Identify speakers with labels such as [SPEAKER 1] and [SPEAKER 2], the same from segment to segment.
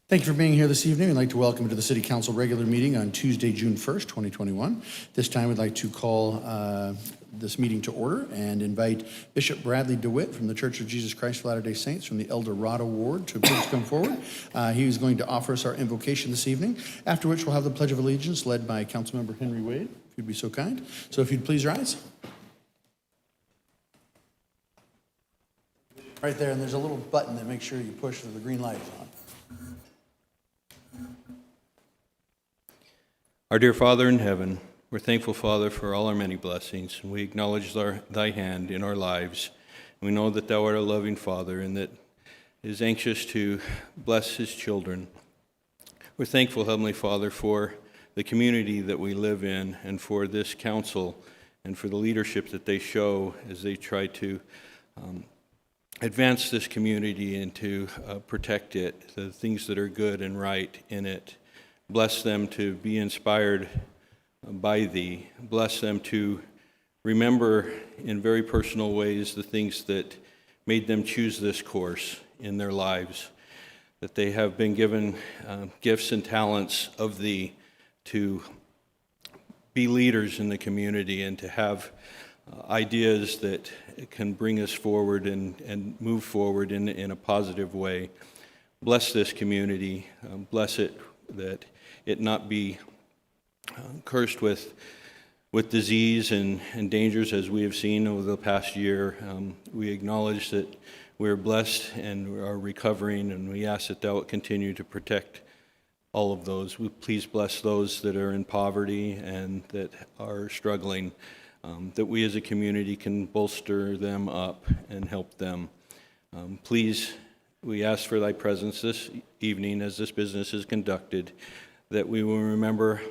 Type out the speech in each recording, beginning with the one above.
[SPEAKER 1] Thank you for being here this evening. I'd like to welcome you to the City Council regular meeting on Tuesday, June 1st, 2021. This time, I'd like to call this meeting to order and invite Bishop Bradley DeWitt from the Church of Jesus Christ of Latter-day Saints from the El Dorado Ward to please come forward. He is going to offer us our invocation this evening, after which we'll have the Pledge of Allegiance led by Councilmember Henry Wade, if you'd be so kind. So if you'd please rise. Right there, and there's a little button that makes sure you push so the green light is on.
[SPEAKER 2] Our dear Father in heaven, we're thankful, Father, for all our many blessings, and we acknowledge thy hand in our lives. We know that thou art a loving Father and that is anxious to bless his children. We're thankful, Heavenly Father, for the community that we live in and for this council and for the leadership that they show as they try to advance this community and to protect it, the things that are good and right in it. Bless them to be inspired by thee. Bless them to remember in very personal ways the things that made them choose this course in their lives, that they have been given gifts and talents of thee to be leaders in the community and to have ideas that can bring us forward and move forward in a positive way. Bless this community. Bless it that it not be cursed with disease and dangers as we have seen over the past year. We acknowledge that we are blessed and we are recovering, and we ask that thou would continue to protect all of those. We please bless those that are in poverty and that are struggling, that we as a community can bolster them up and help them. Please, we ask for thy presence this evening as this business is conducted, that we will remember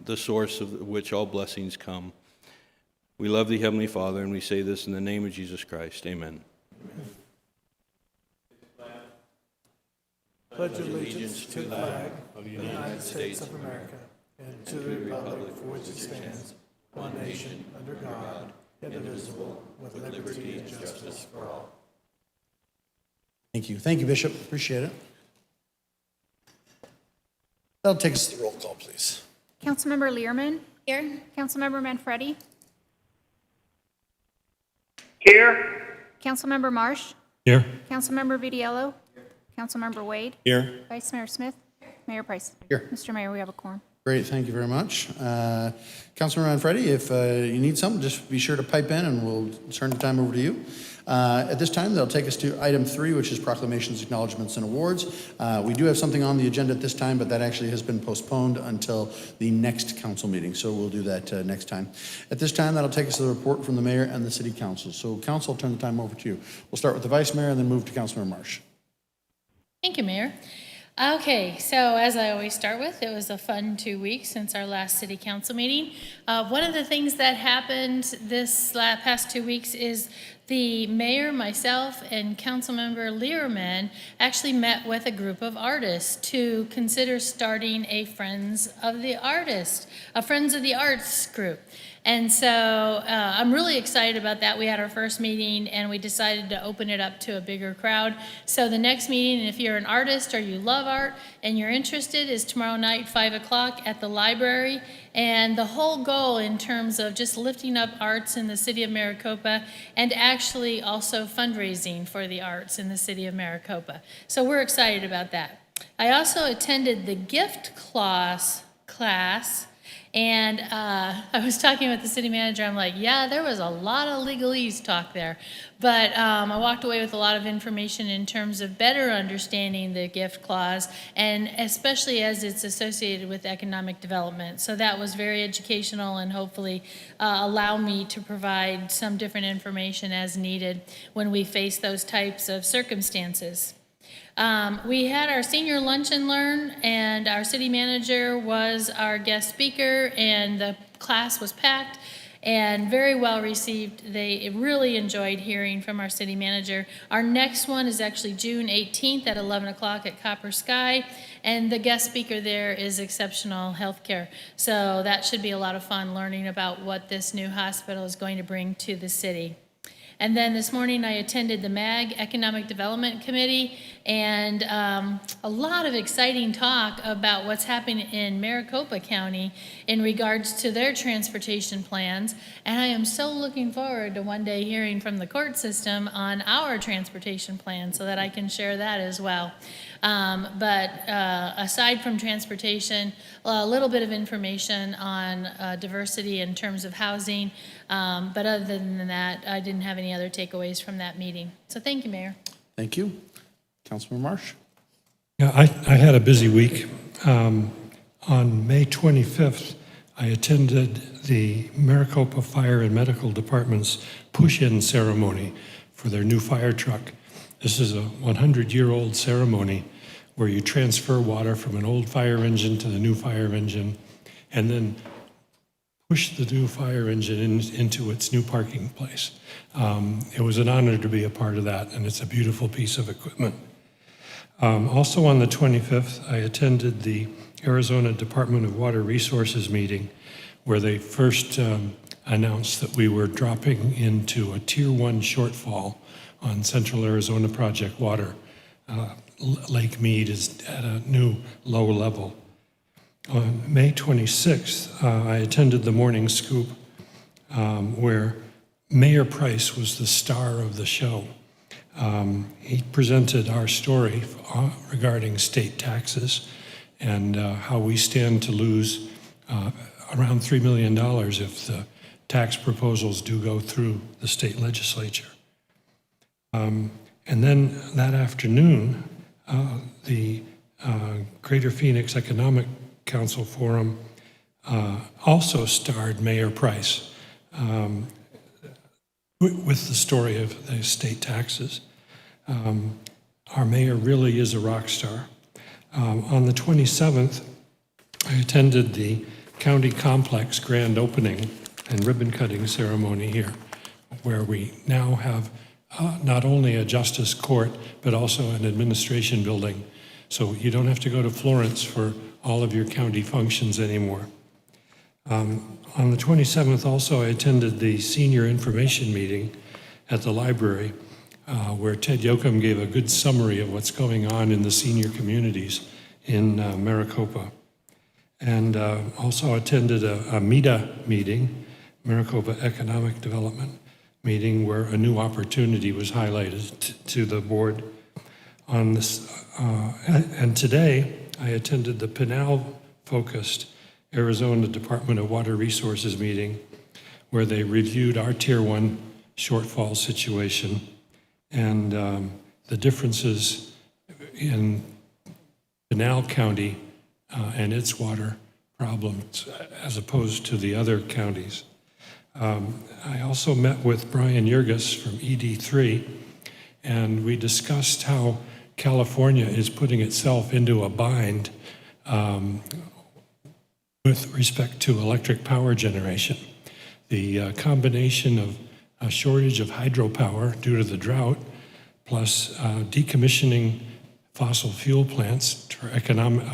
[SPEAKER 2] the source of which all blessings come. We love thee, Heavenly Father, and we say this in the name of Jesus Christ. Amen.
[SPEAKER 3] Pledge allegiance to the flag of the United States of America and to the republic for which it stands, one nation, under God, indivisible, with liberty and justice for all.
[SPEAKER 1] Thank you. Thank you, Bishop. Appreciate it. That'll take us to the roll call, please.
[SPEAKER 4] Councilmember Learman? Here. Councilmember Manfredi?
[SPEAKER 5] Here.
[SPEAKER 4] Councilmember Marsh?
[SPEAKER 3] Here.
[SPEAKER 4] Councilmember Vidiello? Councilmember Wade?
[SPEAKER 3] Here.
[SPEAKER 4] Vice Mayor Smith? Mayor Price?
[SPEAKER 1] Here.
[SPEAKER 4] Mr. Mayor, we have a quorum.
[SPEAKER 1] Great, thank you very much. Councilmember Manfredi, if you need something, just be sure to pipe in and we'll turn the time over to you. At this time, that'll take us to item 3, which is proclamations, acknowledgements, and awards. We do have something on the agenda at this time, but that actually has been postponed until the next council meeting, so we'll do that next time. At this time, that'll take us to the report from the mayor and the city council. So council, I'll turn the time over to you. We'll start with the vice mayor and then move to Councilmember Marsh.
[SPEAKER 6] Thank you, Mayor. Okay, so as I always start with, it was a fun 2 weeks since our last city council meeting. One of the things that happened this past 2 weeks is the mayor, myself, and Councilmember Learman actually met with a group of artists to consider starting a Friends of the Arts group. And so I'm really excited about that. We had our first meeting and we decided to open it up to a bigger crowd. So the next meeting, if you're an artist or you love art and you're interested, is tomorrow night, 5 o'clock at the library. And the whole goal in terms of just lifting up arts in the city of Maricopa and actually also fundraising for the arts in the city of Maricopa. So we're excited about that. I also attended the gift class. And I was talking with the city manager. I'm like, yeah, there was a lot of legalese talk there. But I walked away with a lot of information in terms of better understanding the gift clause, and especially as it's associated with economic development. So that was very educational and hopefully allow me to provide some different information as needed when we face those types of circumstances. We had our senior lunch and learn, and our city manager was our guest speaker, and the class was packed and very well received. They really enjoyed hearing from our city manager. Our next one is actually June 18th at 11 o'clock at Copper Sky, and the guest speaker there is Exceptional Healthcare. So that should be a lot of fun learning about what this new hospital is going to bring to the city. And then this morning, I attended the MAG Economic Development Committee, and a lot of exciting talk about what's happening in Maricopa County in regards to their transportation plans. And I am so looking forward to one day hearing from the court system on our transportation plan so that I can share that as well. But aside from transportation, a little bit of information on diversity in terms of housing. But other than that, I didn't have any other takeaways from that meeting. So thank you, Mayor.
[SPEAKER 1] Thank you. Councilman Marsh?
[SPEAKER 7] Yeah, I had a busy week. On May 25th, I attended the Maricopa Fire and Medical Department's push-in ceremony for their new fire truck. This is a 100-year-old ceremony where you transfer water from an old fire engine to the new fire engine and then push the new fire engine into its new parking place. It was an honor to be a part of that, and it's a beautiful piece of equipment. Also on the 25th, I attended the Arizona Department of Water Resources meeting where they first announced that we were dropping into a Tier 1 shortfall on Central Arizona Project water. Lake Mead is at a new low level. On May 26th, I attended the Morning Scoop where Mayor Price was the star of the show. He presented our story regarding state taxes and how we stand to lose around $3 million if the tax proposals do go through the state legislature. And then that afternoon, the Greater Phoenix Economic Council Forum also starred Mayor Price with the story of the state taxes. Our mayor really is a rock star. On the 27th, I attended the County Complex grand opening and ribbon cutting ceremony here, where we now have not only a justice court, but also an administration building. So you don't have to go to Florence for all of your county functions anymore. On the 27th also, I attended the senior information meeting at the library, where Ted Yoakum gave a good summary of what's going on in the senior communities in Maricopa. And also attended a MEDA meeting, Maricopa Economic Development meeting, where a new opportunity was highlighted to the board on this. And today, I attended the Pinal-focused Arizona Department of Water Resources meeting, where they reviewed our Tier 1 shortfall situation and the differences in Pinal County and its water problems as opposed to the other counties. I also met with Brian Yergis from ED3, and we discussed how California is putting itself into a bind with respect to electric power generation. The combination of a shortage of hydropower due to the drought, plus decommissioning fossil fuel plants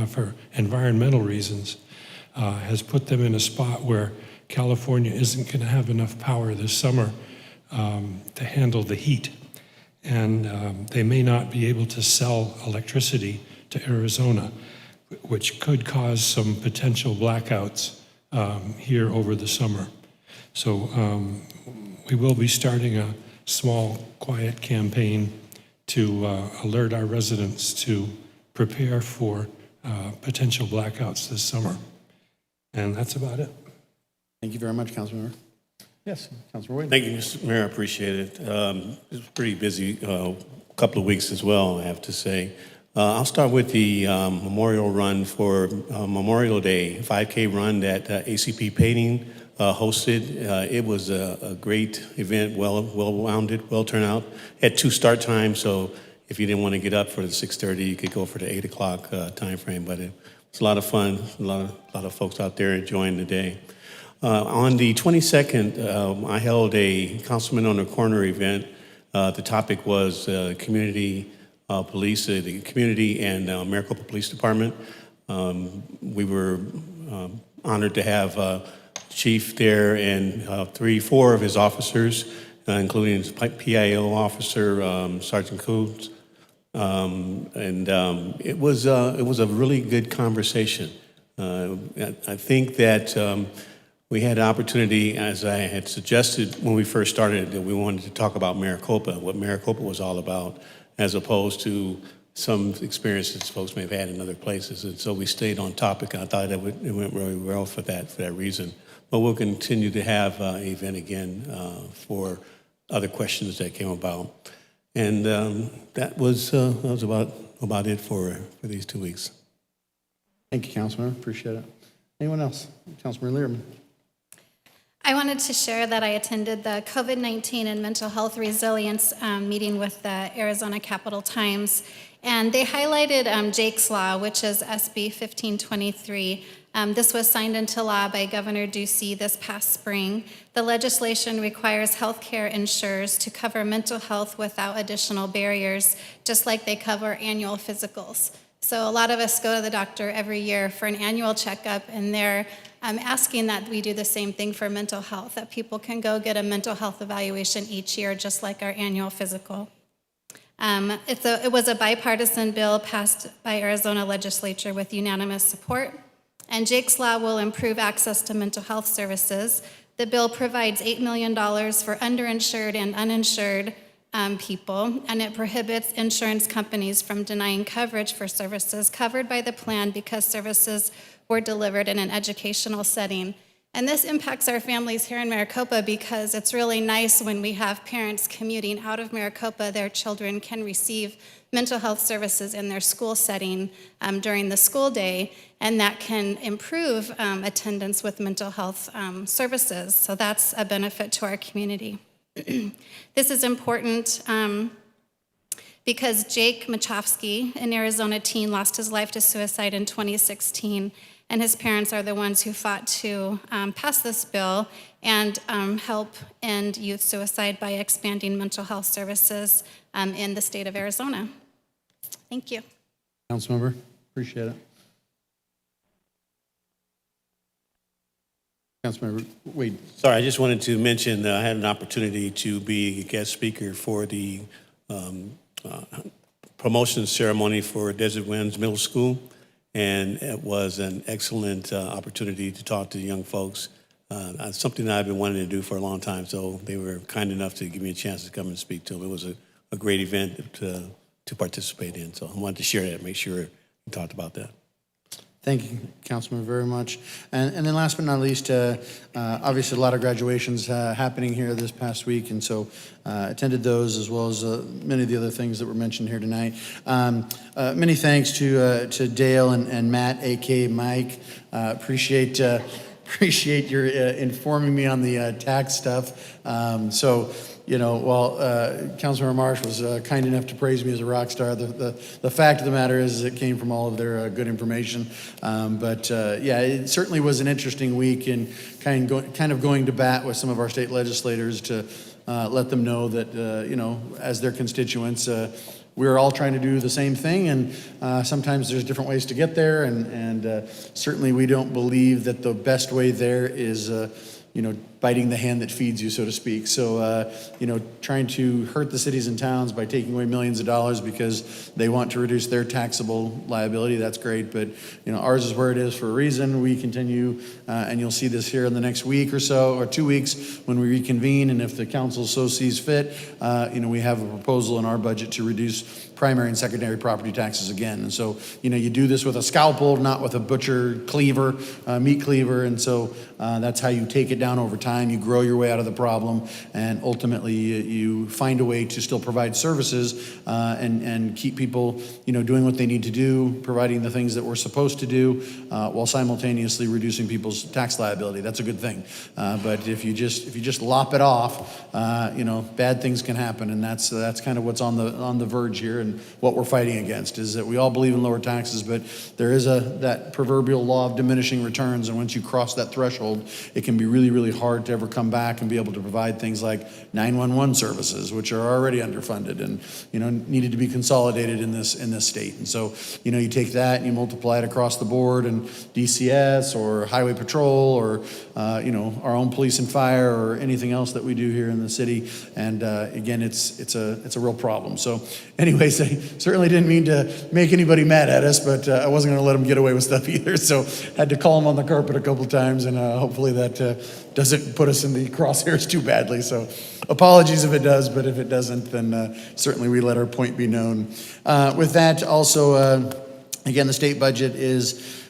[SPEAKER 7] for environmental reasons, has put them in a spot where California isn't going to have enough power this summer to handle the heat. And they may not be able to sell electricity to Arizona, which could cause some potential blackouts here over the summer. So we will be starting a small, quiet campaign to alert our residents to prepare for potential blackouts this summer. And that's about it.
[SPEAKER 1] Thank you very much, Councilmember. Yes, Councilor Wade.
[SPEAKER 8] Thank you, Mr. Mayor. I appreciate it. It was a pretty busy couple of weeks as well, I have to say. I'll start with the memorial run for Memorial Day, 5K run that ACP Painting hosted. It was a great event, well-rounded, well turned out. Had 2 start times, so if you didn't want to get up for the 6:30, you could go for the 8 o'clock time frame. But it was a lot of fun. A lot of folks out there enjoying the day. On the 22nd, I held a Councilman on the Corner event. The topic was community police, the community and Maricopa Police Department. We were honored to have Chief there and 3-4 of his officers, including PIO officer Sergeant Coombs. It was a really good conversation. I think that we had an opportunity, as I had suggested when we first started, that we wanted to talk about Maricopa, what Maricopa was all about, as opposed to some experiences folks may have had in other places. And so we stayed on topic, and I thought it went really well for that reason. But we'll continue to have an event again for other questions that came about. And that was about it for these 2 weeks.
[SPEAKER 1] Thank you, Councilman. Appreciate it. Anyone else? Councilman Learman.
[SPEAKER 9] I wanted to share that I attended the COVID-19 and mental health resilience meeting with the Arizona Capital Times, and they highlighted Jake's Law, which is SB 1523. This was signed into law by Governor Ducey this past spring. The legislation requires healthcare insurers to cover mental health without additional barriers, just like they cover annual physicals. So a lot of us go to the doctor every year for an annual checkup, and they're asking that we do the same thing for mental health, that people can go get a mental health evaluation each year, just like our annual physical. It was a bipartisan bill passed by Arizona legislature with unanimous support, and Jake's Law will improve access to mental health services. The bill provides $8 million for underinsured and uninsured people, and it prohibits insurance companies from denying coverage for services covered by the plan because services were delivered in an educational setting. And this impacts our families here in Maricopa because it's really nice when we have parents commuting out of Maricopa, their children can receive mental health services in their school setting during the school day, and that can improve attendance with mental health services. So that's a benefit to our community. This is important because Jake Machofsky, an Arizona teen, lost his life to suicide in 2016, and his parents are the ones who fought to pass this bill and help end youth suicide by expanding mental health services in the state of Arizona. Thank you.
[SPEAKER 1] Councilmember, appreciate it. Councilmember Wade.
[SPEAKER 8] Sorry, I just wanted to mention I had an opportunity to be a guest speaker for the promotion ceremony for Desert Winds Middle School, and it was an excellent opportunity to talk to young folks. Something that I've been wanting to do for a long time, so they were kind enough to give me a chance to come and speak to them. It was a great event to participate in, so I wanted to share that, make sure we talked about that.
[SPEAKER 1] Thank you, Councilman, very much. And then last but not least, obviously a lot of graduations happening here this past week, and so attended those as well as many of the other things that were mentioned here tonight. Many thanks to Dale and Matt, a.k.a. Mike. Appreciate your informing me on the tax stuff. You know, while Councilmember Marsh was kind enough to praise me as a rock star, the fact of the matter is it came from all of their good information. Yeah, it certainly was an interesting week, and kind of going to bat with some of our state legislators to let them know that, you know, as their constituents, we're all trying to do the same thing, and sometimes there's different ways to get there, and certainly we don't believe that the best way there is you know, biting the hand that feeds you, so to speak. So, you know, trying to hurt the cities and towns by taking away millions of dollars because they want to reduce their taxable liability, that's great. But, you know, ours is where it is for a reason. We continue, and you'll see this here in the next week or so, or 2 weeks when we reconvene. And if the council so sees fit, you know, we have a proposal in our budget to reduce primary and secondary property taxes again. And so, you know, you do this with a scalpel, not with a butcher cleaver, meat cleaver. And so that's how you take it down over time. You grow your way out of the problem, and ultimately you find a way to still provide services and keep people, you know, doing what they need to do, providing the things that we're supposed to do, while simultaneously reducing people's tax liability. That's a good thing. But if you just lop it off, you know, bad things can happen, and that's kind of what's on the verge here, and what we're fighting against is that we all believe in lower taxes, but there is that proverbial law of diminishing returns, and once you cross that threshold, it can be really, really hard project to ever come back and be able to provide things like 911 services, which are already underfunded and, needed to be consolidated in this state. And so, you take that and you multiply it across the board, and DCS or Highway Patrol or, our own police and fire or anything else that we do here in the city. And again, it's a real problem. So anyways, I certainly didn't mean to make anybody mad at us, but I wasn't going to let them get away with stuff either. So had to call them on the carpet a couple times, and hopefully that doesn't put us in the crosshairs too badly. So apologies if it does, but if it doesn't, then certainly we let our point be known. With that, also, again, the state budget is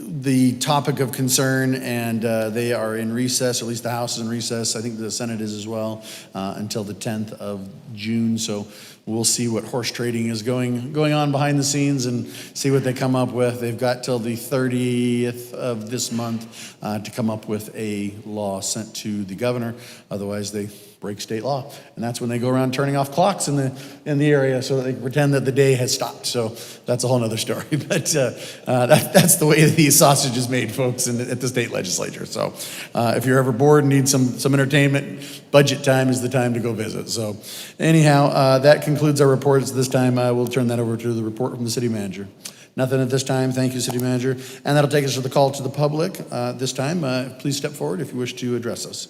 [SPEAKER 1] the topic of concern, and they are in recess, or at least the House is in recess. I think the Senate is as well, until the 10th of June. So we'll see what horse trading is going on behind the scenes and see what they come up with. They've got till the 30th of this month to come up with a law sent to the governor. Otherwise, they break state law, and that's when they go around turning off clocks in the area so that they can pretend that the day has stopped. So that's a whole other story. But that's the way the sausage is made, folks, at the state legislature. So if you're ever bored and need some entertainment, budget time is the time to go visit. So anyhow, that concludes our reports this time. We'll turn that over to the report from the city manager. Nothing at this time. Thank you, city manager. And that'll take us to the call to the public. This time, please step forward if you wish to address us.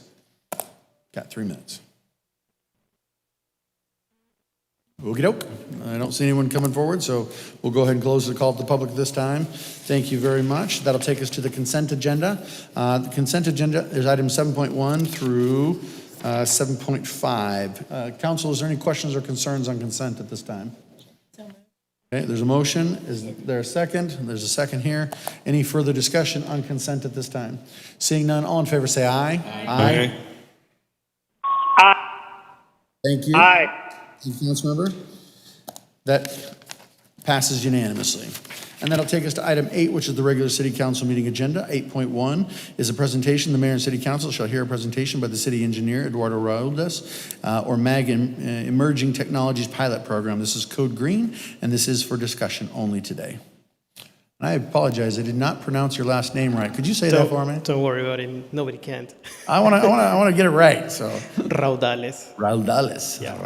[SPEAKER 1] Got 3 minutes. Okey doke. I don't see anyone coming forward, so we'll go ahead and close the call to the public this time. Thank you very much. That'll take us to the consent agenda. The consent agenda is items 7.1 through 7.5. Council, is there any questions or concerns on consent at this time? Okay, there's a motion. Is there a second? There's a second here. Any further discussion on consent at this time? Seeing none, all in favor say aye. Aye. Thank you.
[SPEAKER 5] Aye.
[SPEAKER 1] Thank you, Councilmember. That passes unanimously. And that'll take us to item 8, which is the regular city council meeting agenda. 8.1 is a presentation. The mayor and city council shall hear a presentation by the city engineer, Eduardo Raúlez, or MAG, Emerging Technologies Pilot Program. This is Code Green, and this is for discussion only today. And I apologize, I did not pronounce your last name right. Could you say that for me?
[SPEAKER 10] Don't worry about it. Nobody can.
[SPEAKER 1] I want to get it right. So
[SPEAKER 10] Raudales.
[SPEAKER 1] Raudales. Yeah.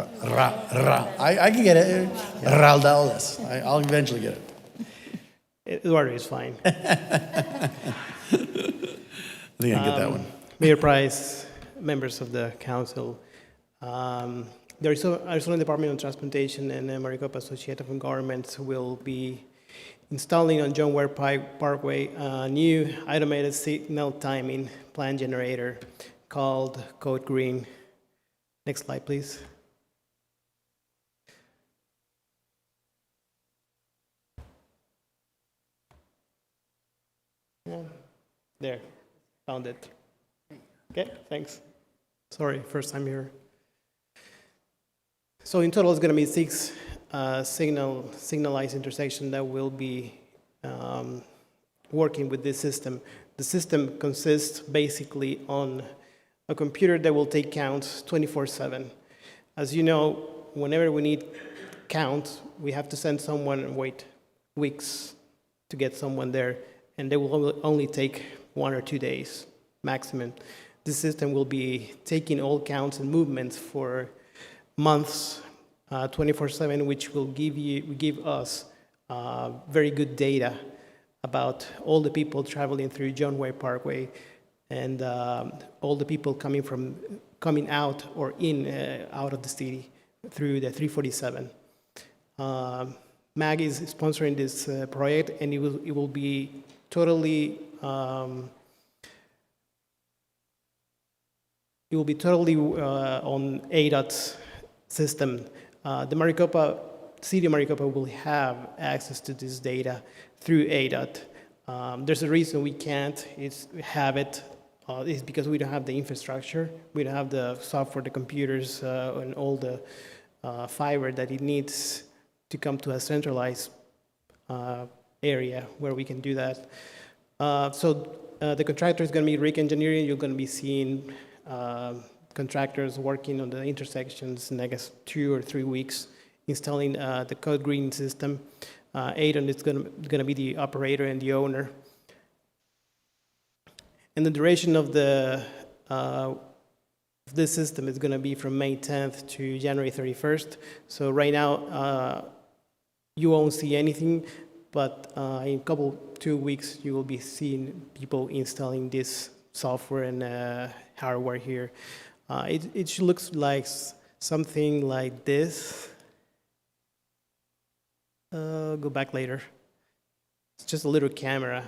[SPEAKER 1] I can get it. Yeah. Raudales. I'll eventually get it.
[SPEAKER 10] Eduardo is fine.
[SPEAKER 1] I think I get that one.
[SPEAKER 10] Mayor Price, members of the council, the Arizona Department of Transportation and the Maricopa Association of Governments will be installing on John Ware Parkway a new automated signal timing plan generator called Code Green. Next slide, please. There, found it. Okay, thanks. Sorry, first time here. So in total, it's going to be 6 signalized intersections that will be working with this system. The system consists basically on a computer that will take counts 24/7. As you know, whenever we need counts, we have to send someone and wait weeks to get someone there, and they will only take 1 or 2 days maximum. This system will be taking all counts and movements for months, 24/7, which will give us very good data about all the people traveling through John Ware Parkway and all the people coming out or out of the city through the 347. MAG is sponsoring this project, and it will be totally on ADOT's system. The City of Maricopa will have access to this data through ADOT. There's a reason we can't have it. It's because we don't have the infrastructure. We don't have the software, the computers, and all the fiber that it needs to come to a centralized area where we can do that. So the contractor is going to be Rick Engineering. You're going to be seeing contractors working on the intersections in, I guess, 2 or 3 weeks, installing the Code Green system. Aiden is going to be the operator and the owner. And the duration of the this system is going to be from May 10th to January 31st. So right now, you won't see anything, but in 2 weeks, you will be seeing people installing this software and hardware here. It looks like something like this. Go back later. It's just a little camera.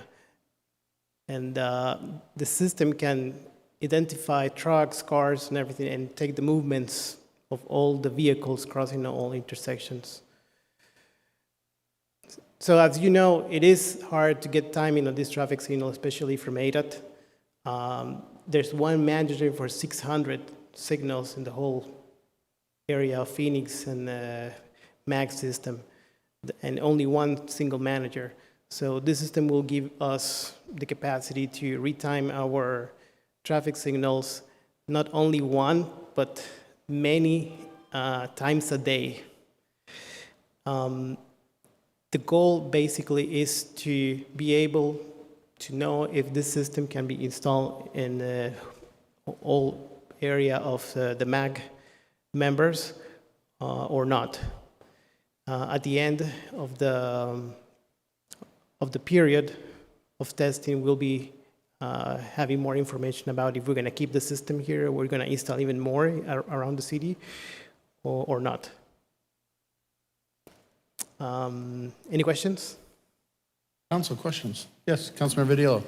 [SPEAKER 10] And the system can identify trucks, cars, and everything, and take the movements of all the vehicles crossing all intersections. So as you know, it is hard to get timing on this traffic signal, especially from ADOT. There's one manager for 600 signals in the whole area of Phoenix and MAG system, and only one single manager. So this system will give us the capacity to retime our traffic signals, not only one, but many times a day. The goal basically is to be able to know if this system can be installed in all area of the MAG members or not. At the end of the period of testing, we'll be having more information about if we're going to keep the system here, or we're going to install even more around the city, or not. Any questions?
[SPEAKER 1] Council, questions? Yes, Councilmember Vidilo.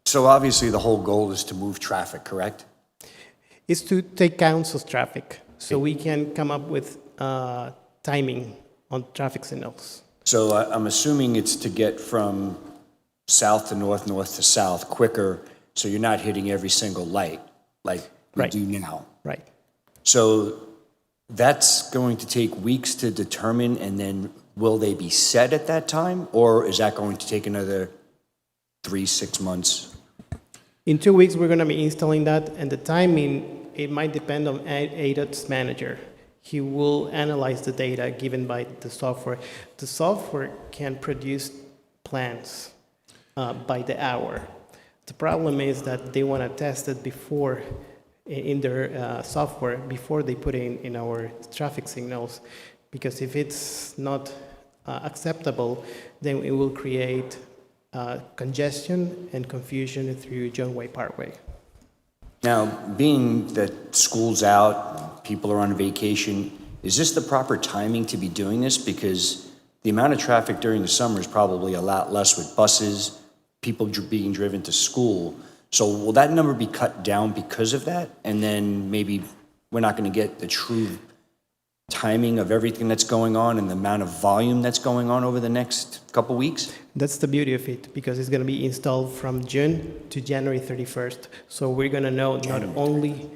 [SPEAKER 11] So obviously the whole goal is to move traffic, correct?
[SPEAKER 10] Is to take counts of traffic so we can come up with timing on traffic signals.
[SPEAKER 11] So I'm assuming it's to get from south to north, north to south quicker, so you're not hitting every single light like we
[SPEAKER 10] Right.
[SPEAKER 11] do now.
[SPEAKER 10] Right.
[SPEAKER 11] So that's going to take weeks to determine, and then will they be set at that time, or is that going to take another 3-6 months?
[SPEAKER 10] In 2 weeks, we're going to be installing that, and the timing, it might depend on ADOT's manager. He will analyze the data given by the software. The software can produce plans by the hour. The problem is that they want to test it before in their software before they put it in our traffic signals, because if it's not acceptable, then it will create congestion and confusion through John Way Parkway.
[SPEAKER 11] Now, being that school's out, people are on vacation, is this the proper timing to be doing this? Because the amount of traffic during the summer is probably a lot less with buses, people being driven to school. So will that number be cut down because of that? And then maybe we're not going to get the true timing of everything that's going on and the amount of volume that's going on over the next couple weeks?
[SPEAKER 10] That's the beauty of it, because it's going to be installed from June to January 31st. So we're going to know not only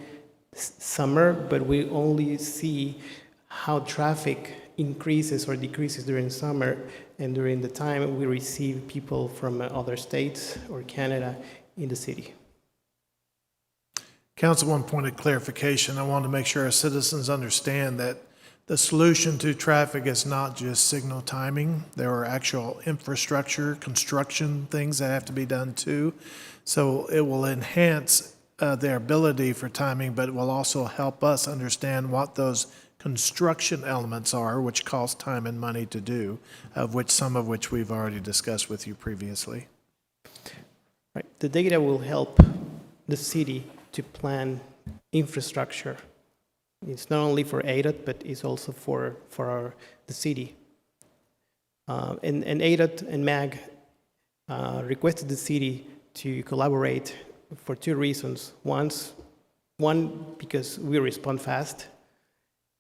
[SPEAKER 10] summer, but we only see how traffic increases or decreases during summer and during the time we receive people from other states or Canada in the city.
[SPEAKER 3] Council, one point of clarification. I want to make sure our citizens understand that the solution to traffic is not just signal timing. There are actual infrastructure, construction things that have to be done too. So it will enhance their ability for timing, but it will also help us understand what those construction elements are, which cost time and money to do, some of which we've already discussed with you previously.
[SPEAKER 10] Right. The data will help the city to plan infrastructure. It's not only for ADOT, but it's also for the city. And ADOT and MAG requested the city to collaborate for 2 reasons. One, because we respond fast,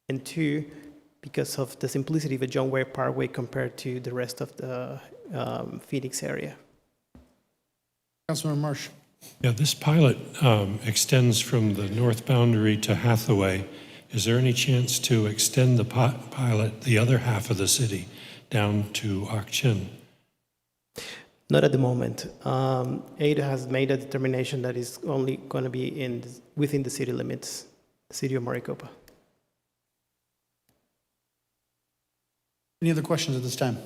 [SPEAKER 10] and 2, because of the simplicity of a John Way Parkway compared to the rest of the Phoenix area.
[SPEAKER 1] Councilmember Marsh.
[SPEAKER 7] Yeah, this pilot extends from the north boundary to Hathaway. Is there any chance to extend the pilot the other half of the city down to Ak-Chin?
[SPEAKER 10] Not at the moment. ADA has made a determination that is only going to be within the city limits, the city of Maricopa.
[SPEAKER 1] Any other questions at this time?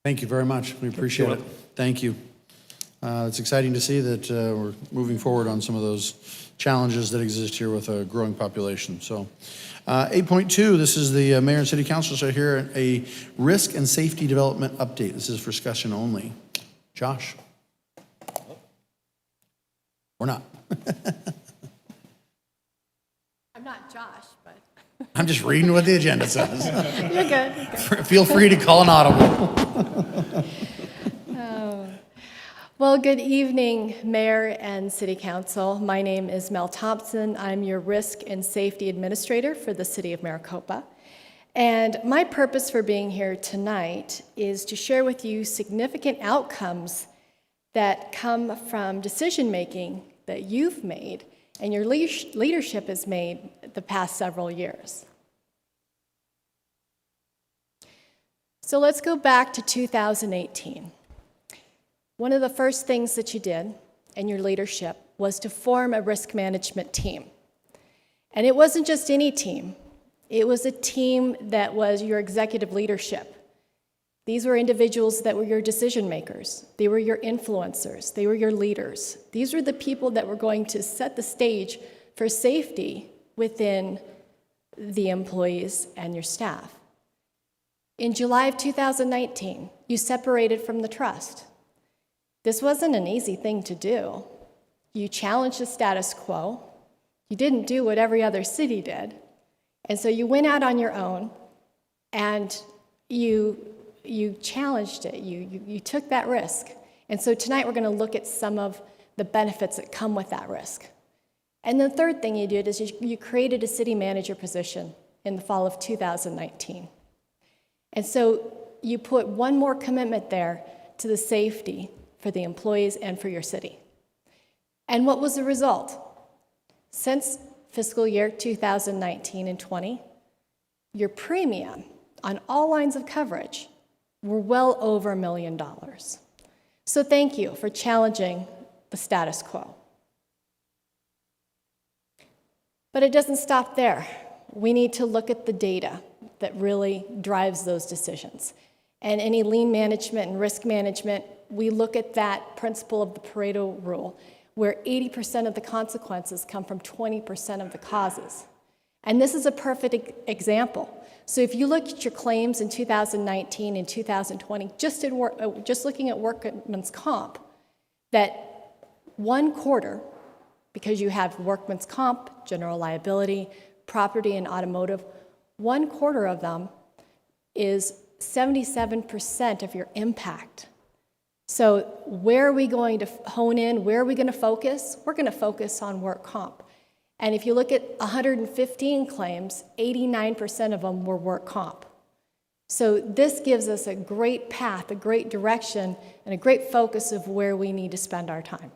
[SPEAKER 1] Thank you very much. We appreciate it. Thank you. It's exciting to see that we're moving forward on some of those challenges that exist here with a growing population. So 8.2, this is the mayor and city council. So here a risk and safety development update. This is for discussion only. Josh? Or not?
[SPEAKER 12] I'm not Josh, but
[SPEAKER 1] I'm just reading what the agenda says.
[SPEAKER 12] you're good.
[SPEAKER 1] Feel free to call an audible.
[SPEAKER 12] Well, good evening, Mayor and City Council. My name is Mel Thompson. I'm your Risk and Safety Administrator for the City of Maricopa. And my purpose for being here tonight is to share with you significant outcomes that come from decision-making that you've made and your leadership has made the past several years. So let's go back to 2018. One of the first things that you did in your leadership was to form a risk management team. And it wasn't just any team. It was a team that was your executive leadership. These were individuals that were your decision makers. They were your influencers. They were your leaders. These were the people that were going to set the stage for safety within the employees and your staff. In July of 2019, you separated from the trust. This wasn't an easy thing to do. You challenged the status quo. You didn't do what every other city did. And so you went out on your own and you challenged it. You took that risk. And so tonight we're going to look at some of the benefits that come with that risk. And the third thing you did is you created a city manager position in the fall of 2019. And so you put one more commitment there to the safety for the employees and for your city. And what was the result? Since fiscal year 2019 and 20, your premium on all lines of coverage were well over $1 million. So thank you for challenging the status quo. But it doesn't stop there. We need to look at the data that really drives those decisions. And any lean management and risk management, we look at that principle of the Pareto rule, where 80% of the consequences come from 20% of the causes. And this is a perfect example. So if you look at your claims in 2019 and 2020, just looking at workman's comp, that one quarter, because you have workman's comp, general liability, property, and automotive, one quarter of them is 77% of your impact. So where are we going to hone in? Where are we going to focus? We're going to focus on work comp. And if you look at 115 claims, 89% of them were work comp. So this gives us a great path, a great direction, and a great focus of where we need to spend our time.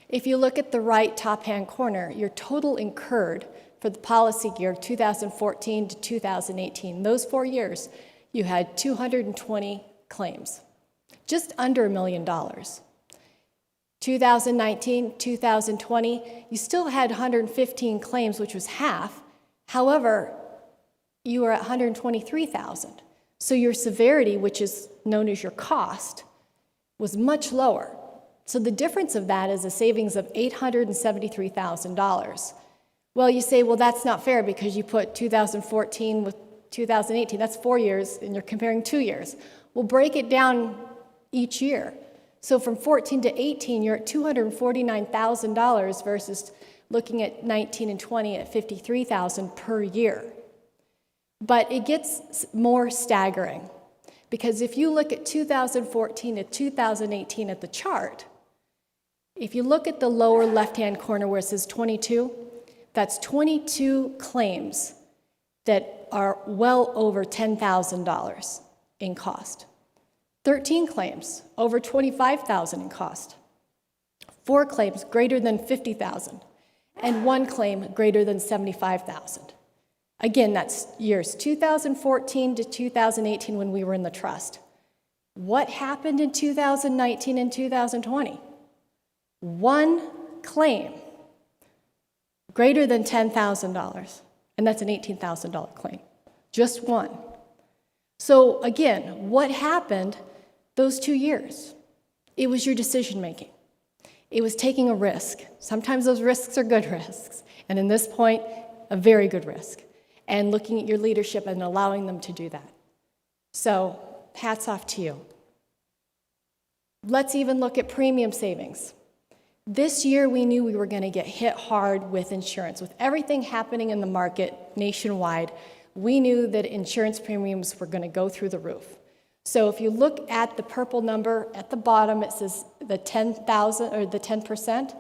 [SPEAKER 12] If you look at the right top-hand corner, your total incurred for the policy year 2014 to 2018, those 4 years, you had 220 claims, just under $1 million. 2019, 2020, you still had 115 claims, which was half. However, you were at 123,000. So your severity, which is known as your cost, was much lower. So the difference of that is a savings of $873,000. Well, you say, well, that's not fair because you put 2014 with 2018. That's 4 years, and you're comparing 2 years. We'll break it down each year. So from 14 to 18, you're at $249,000 versus looking at 19 and 20 at $53,000 per year. But it gets more staggering because if you look at 2014 to 2018 at the chart, if you look at the lower left-hand corner where it says 22, that's 22 claims that are well over $10,000 in cost. 13 claims over $25,000 in cost. 4 claims greater than $50,000, and 1 claim greater than $75,000. Again, that's years 2014 to 2018 when we were in the trust. What happened in 2019 and 2020? 1 claim greater than $10,000, and that's an $18,000 claim. Just one. So again, what happened? Those 2 years, it was your decision making. It was taking a risk. Sometimes those risks are good risks, and in this point, a very good risk, and looking at your leadership and allowing them to do that. So, hats off to you. Let's even look at premium savings. This year, we knew we were going to get hit hard with insurance. With everything happening in the market nationwide, we knew that insurance premiums were going to go through the roof. So if you look at the purple number at the bottom, it says the 10,000 or the 10%.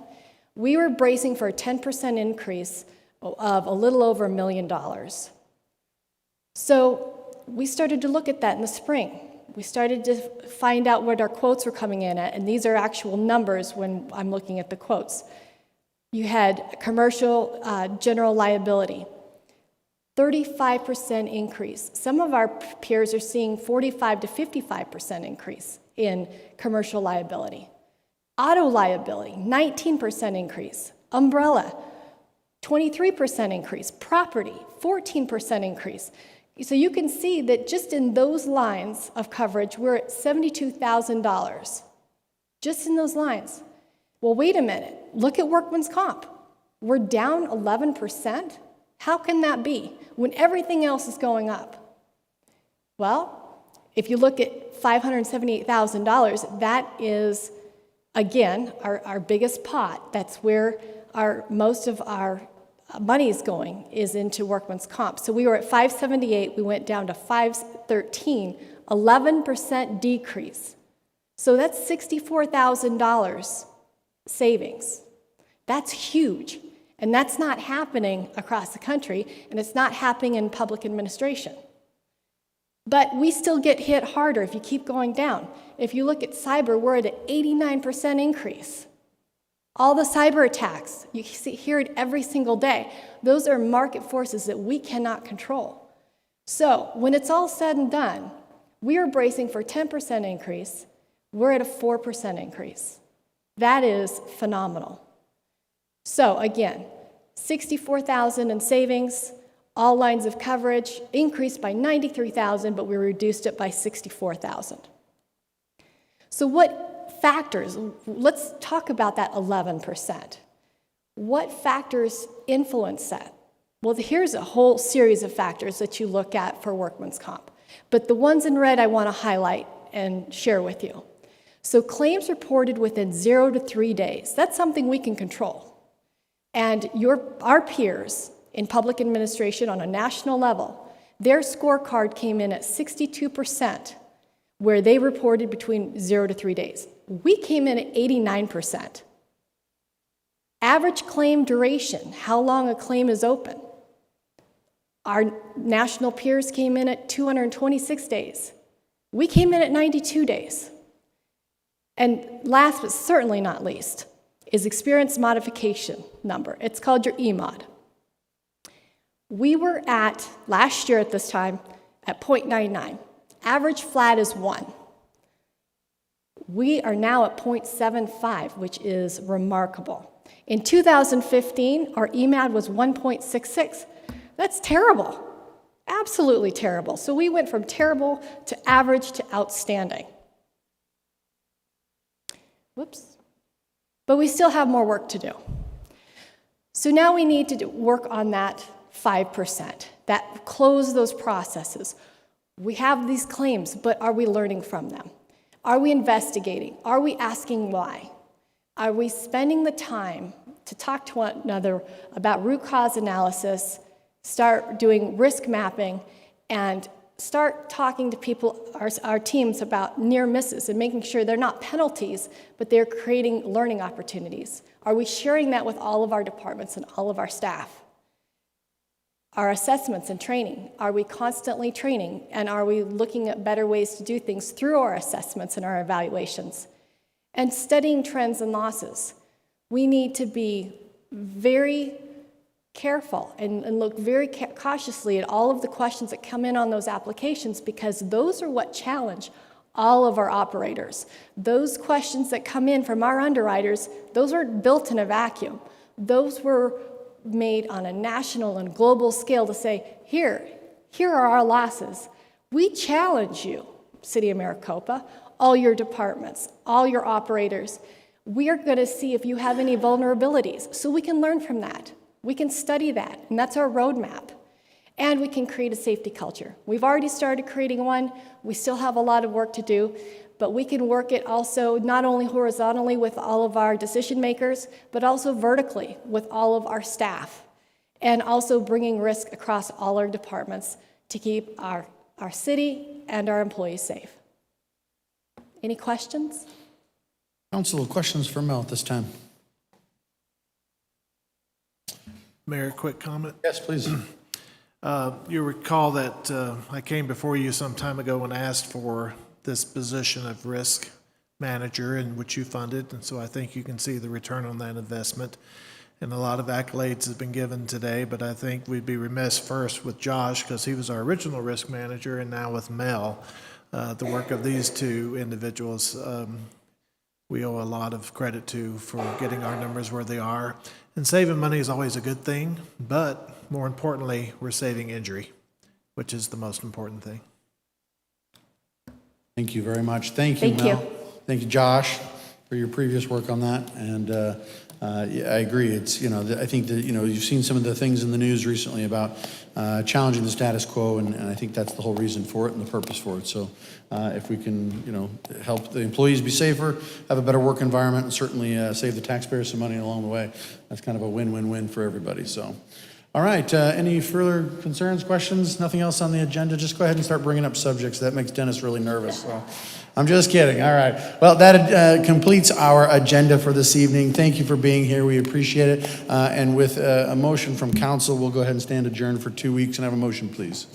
[SPEAKER 12] We were bracing for a 10% increase of a little over $1 million. So we started to look at that in the spring. We started to find out what our quotes were coming in at, and these are actual numbers when I'm looking at the quotes. You had commercial general liability, 35% increase. Some of our peers are seeing 45 to 55% increase in commercial liability. Auto liability, 19% increase. Umbrella, 23% increase. Property, 14% increase. So you can see that just in those lines of coverage, we're at $72,000. Just in those lines. Well, wait a minute. Look at workman's comp. We're down 11%. How can that be when everything else is going up? Well, if you look at $578,000, that is, again, our biggest pot. That's where most of our money is going, is into workman's comp. So we were at 578, we went down to 513, 11% decrease. So that's $64,000 savings. That's huge. And that's not happening across the country, and it's not happening in public administration. But we still get hit harder if you keep going down. If you look at cyber, we're at an 89% increase. All the cyber attacks, you hear it every single day. Those are market forces that we cannot control. So when it's all said and done, we are bracing for a 10% increase. We're at a 4% increase. That is phenomenal. So again, $64,000 in savings, all lines of coverage, increased by $93,000, but we reduced it by $64,000. So what factors, let's talk about that 11%. What factors influence that? Well, here's a whole series of factors that you look at for workman's comp. But the ones in red I want to highlight and share with you. So claims reported within 0 to 3 days. That's something we can control. And our peers in public administration on a national level, their scorecard came in at 62%, where they reported between 0 to 3 days. We came in at 89%. Average claim duration, how long a claim is open. Our national peers came in at 226 days. We came in at 92 days. And last but certainly not least is experience modification number. It's called your EMOD. We were at, last year at this time, at 0.99. Average flat is 1. We are now at 0.75, which is remarkable. In 2015, our EMAD was 1.66. That's terrible, absolutely terrible. So we went from terrible to average to outstanding. Whoops. But we still have more work to do. So now we need to work on that 5%, that close those processes. We have these claims, but are we learning from them? Are we investigating? Are we asking why? Are we spending the time to talk to one another about root cause analysis, start doing risk mapping, and start talking to people, our teams, about near misses and making sure they're not penalties, but they're creating learning opportunities? Are we sharing that with all of our departments and all of our staff? Our assessments and training, are we constantly training, and are we looking at better ways to do things through our assessments and our evaluations? And studying trends and losses. We need to be very careful and look very cautiously at all of the questions that come in on those applications, because those are what challenge all of our operators. Those questions that come in from our underwriters, those aren't built in a vacuum. Those were made on a national and global scale to say, here are our losses. We challenge you, City of Maricopa, all your departments, all your operators. We are going to see if you have any vulnerabilities, so we can learn from that. We can study that, and that's our roadmap. And we can create a safety culture. We've already started creating one. We still have a lot of work to do, but we can work it also not only horizontally with all of our decision makers, but also vertically with all of our staff, and also bringing risk across all our departments to keep our city and our employees safe. Any questions?
[SPEAKER 1] Council, questions for Mel at this time?
[SPEAKER 3] Mayor, quick comment.
[SPEAKER 1] Yes, please.
[SPEAKER 3] You recall that I came before you some time ago and asked for this position of risk manager, in which you funded, and so I think you can see the return on that investment. And a lot of accolades have been given today, but I think we'd be remiss first with Josh, because he was our original risk manager, and now with Mel. The work of these two individuals, we owe a lot of credit to for getting our numbers where they are. And saving money is always a good thing, but more importantly, we're saving injury, which is the most important thing.
[SPEAKER 1] Thank you very much. Thank you,
[SPEAKER 12] Thank
[SPEAKER 1] Mel.
[SPEAKER 12] you.
[SPEAKER 1] Thank you, Josh, for your previous work on that. And yeah, I agree. It's, I think that, you've seen some of the things in the news recently about challenging the status quo, and I think that's the whole reason for it and the purpose for it. So if we can, help the employees be safer, have a better work environment, and certainly save the taxpayers some money along the way, that's kind of a win-win-win for everybody. So, all right, any further concerns, questions? Nothing else on the agenda? Just go ahead and start bringing up subjects. That makes Dennis really nervous. So. I'm just kidding. All right. Well, that completes our agenda for this evening. Thank you for being here. We appreciate it. And with a motion from council, we'll go ahead and stand adjourned for 2 weeks and have a motion, please.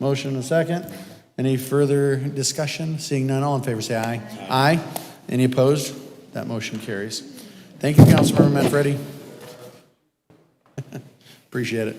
[SPEAKER 1] Motion and a second. Any further discussion? Seeing none, all in favor say aye. Aye. Any opposed? That motion carries. Thank you, Councilmember Manfredi. Appreciate it.